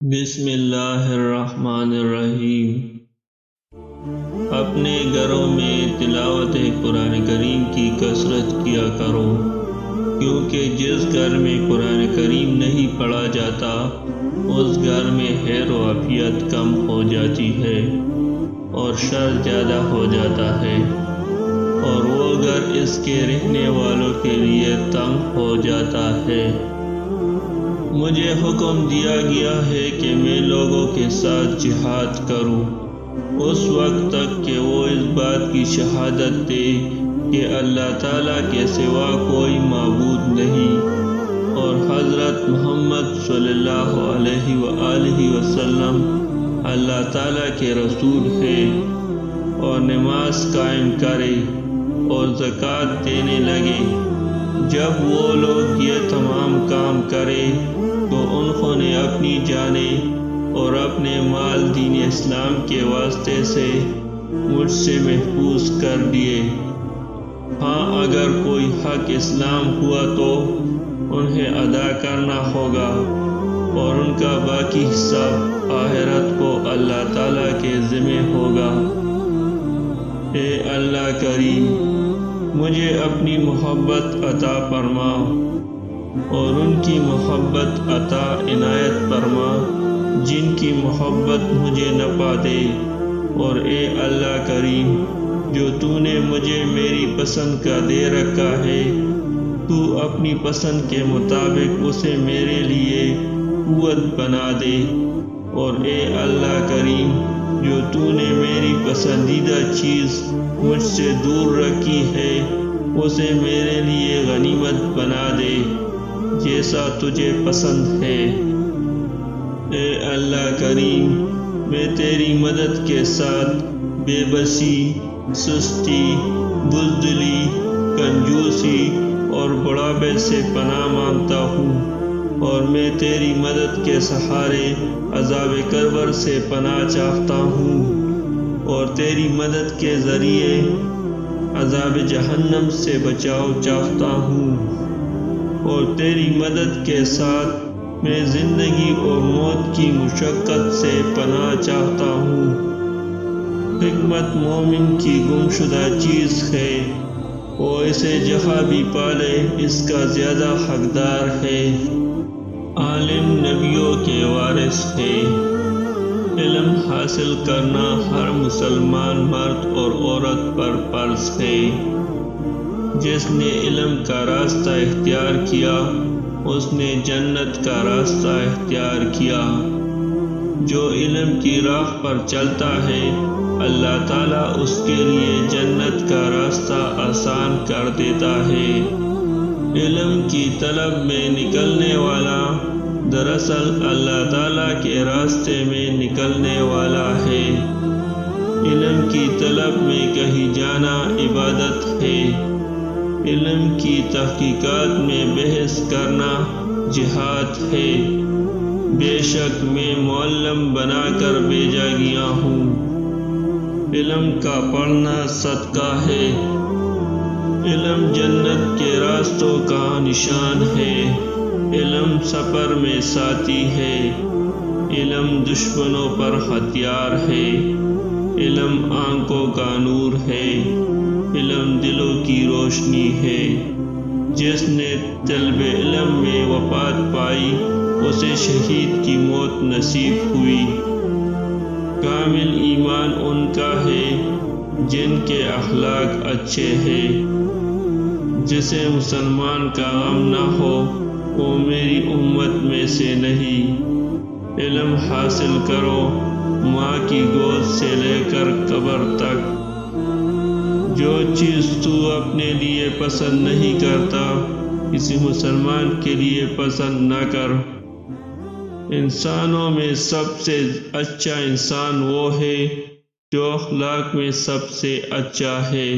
بسم اللہ الرحمن الرحیم۔ اپنے گھروں میں تلاوت قرآن کریم کی کثرت کیا کرو، کیونکہ جس گھر میں قرآن کریم نہیں پڑھا جاتا اس گھر میں خیر و عافیت کم ہو جاتی ہے اور شر زیادہ ہو جاتا ہے، اور وہ گھر اس کے رہنے والوں کے لیے تنگ ہو جاتا ہے۔ مجھے حکم دیا گیا ہے کہ میں لوگوں کے ساتھ جہاد کروں اس وقت تک کہ وہ اس بات کی شہادت دے کہ اللہ تعالیٰ کے سوا کوئی معبود نہیں اور حضرت محمد صلی اللہ علیہ وآلہ وسلم اللہ تعالیٰ کے رسول ہے، اور نماز قائم کرے اور زکوٰۃ دینے لگے۔ جب وہ لوگ یہ تمام کام کرے تو انہوں نے اپنی جانیں اور اپنے مال دین اسلام کے واسطے سے مجھ سے محفوظ کر دیے۔ ہاں، اگر کوئی حق اسلام ہوا تو انہیں ادا کرنا ہوگا، اور ان کا باقی حساب آخرت کو اللہ تعالیٰ کے ذمہ ہوگا۔ اے اللہ کریم، مجھے اپنی محبت عطا فرما اور ان کی محبت عطا عنایت فرما جن کی محبت مجھے نہ پا دے، اور اے اللہ کریم، جو تو نے مجھے میری پسند کا دے رکھا ہے تو اپنی پسند کے مطابق اسے میرے لیے قوت بنا دے، اور اے اللہ کریم، جو تو نے میری پسندیدہ چیز مجھ سے دور رکھی ہے اسے میرے لیے غنیمت بنا دے جیسا تجھے پسند ہے۔ اے اللہ کریم، میں تیری مدد کے ساتھ بے بسی، سستی، بزدلی، کنجوسی اور بڑھاپے سے پناہ مانگتا ہوں، اور میں تیری مدد کے سہارے عذاب قبر سے پناہ چاہتا ہوں، اور تیری مدد کے ذریعے عذاب جہنم سے بچاؤ چاہتا ہوں، اور تیری مدد کے ساتھ میں زندگی اور موت کی مشقت سے پناہ چاہتا ہوں۔ حکمت مومن کی گمشدہ چیز ہے، وہ اسے جہاں بھی پالے اس کا زیادہ حقدار ہے۔ عالم نبیوں کے وارث ہے۔ علم حاصل کرنا ہر مسلمان مرد اور عورت پر فرض ہے۔ جس نے علم کا راستہ اختیار کیا اس نے جنت کا راستہ اختیار کیا۔ جو علم کی راہ پر چلتا ہے اللہ تعالیٰ اس کے لیے جنت کا راستہ آسان کر دیتا ہے۔ علم کی طلب میں نکلنے والا دراصل اللہ تعالیٰ کے راستے میں نکلنے والا ہے۔ علم کی طلب میں کہیں جانا عبادت ہے۔ علم کی تحقیقات میں بحث کرنا جہاد ہے۔ بے شک میں معلم بنا کر بھیجا گیا ہوں۔ علم کا پڑھنا صدقہ ہے۔ علم جنت کے راستوں کا نشان ہے۔ علم سفر میں ساتھی ہے۔ علم دشمنوں پر ہتھیار ہے۔ علم آنکھوں کا نور ہے۔ علم دلوں کی روشنی ہے۔ جس نے طلب علم میں وفات پائی اسے شہید کی موت نصیب ہوئی۔ کامل ایمان ان کا ہے جن کے اخلاق اچھے ہیں۔ جسے مسلمان کا غم نہ ہو وہ میری امت میں سے نہیں۔ علم حاصل کرو ماں کی گود سے لے کر قبر تک۔ جو چیز تو اپنے لیے پسند نہیں کرتا کسی مسلمان کے لیے پسند نہ کر۔ انسانوں میں سب سے اچھا انسان وہ ہے جو اخلاق میں سب سے اچھا ہے۔